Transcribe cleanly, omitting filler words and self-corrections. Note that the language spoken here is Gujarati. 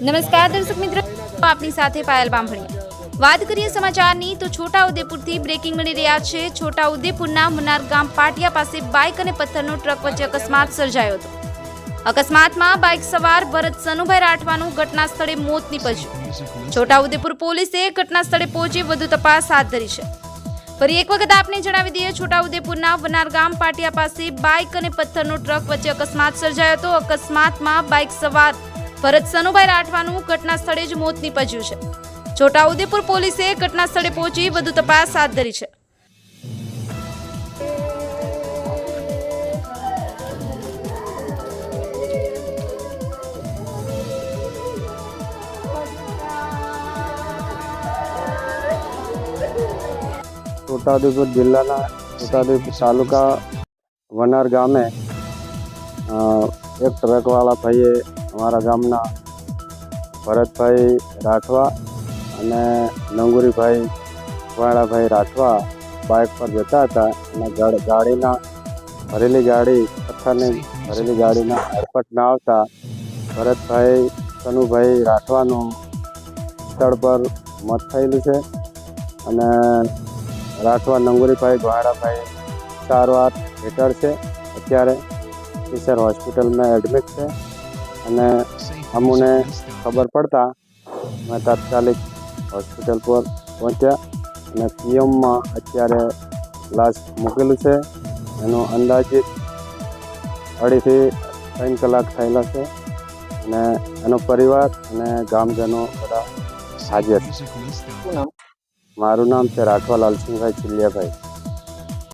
નમસ્કાર દર્શક મિત્રો, આપની સાથે પાયલ બામભણિયા। વાત કરીએ સમાચારની તો છોટાઉદેપુરથી બ્રેકિંગ મળી રહ્યા છે। છોટાઉદેપુરના મનાર ગામ પાટિયા પાસે બાઇક અને પથ્થરનો ટ્રક વચ્ચે અકસ્માત સર્જાયો હતો। અકસ્માતમાં બાઇક સવાર ભરત સનુભાઈ રાઠવાનું ઘટના સ્થળે મોત નીપજ્યું। છોટાઉદેપુર પોલીસે ઘટના સ્થળે પહોંચી વધુ તપાસ હાથ ધરી છે। ફરી એક વખત આપને જણાવી દઈએ, છોટાઉદેપુરના વનાર ગામ પાટિયા પાસે બાઇક અને પથ્થરનો ટ્રક વચ્ચે અકસ્માત સર્જાયો હતો। અકસ્માતમાં બાઇક સવાર ભરત સનુભાઈ રાઠવાનું ઘટના સ્થળે જ મોત નીપજ્યું છે। છોટાઉદેપુર પોલીસે ઘટના સ્થળે પહોંચી વધુ તપાસ હાથ ધરી છે। છોટાઉદેપુર જિલ્લાના છોટાઉદેપુર તાલુકા વનાર ગામે એક ટ્રકવાળા ભાઈએ અમારા ગામના ભરતભાઈ રાઠવા અને નંગુરીભાઈ વાળાભાઈ રાઠવા બાઇક પર જતા હતા અને ગાડીના પથ્થરની ભરેલી ગાડીના અડફટ ના આવતા ભરતભાઈ સનુભાઈ રાઠવાનું સ્થળ પર મોત થયેલું છે અને રાઠવા નંગુરીભાઈ ગોહાડાભાઈ સારવાર હેઠળ છે। અત્યારે કિશોર હોસ્પિટલમાં એડમિટ છે અને અમને ખબર પડતા મેં તાત્કાલિક હોસ્પિટલ પર પહોંચ્યા અને પીએમમાં અત્યારે લાશ મૂકેલું છે। એનો અંદાજિત 2.5 થી 3 કલાક થયેલા છે અને એનો પરિવાર અને ગામજનો બધા હાજર છે। મારું નામ છે રાઠવા લાલસિંહભાઈ ચિલિયાભાઈ।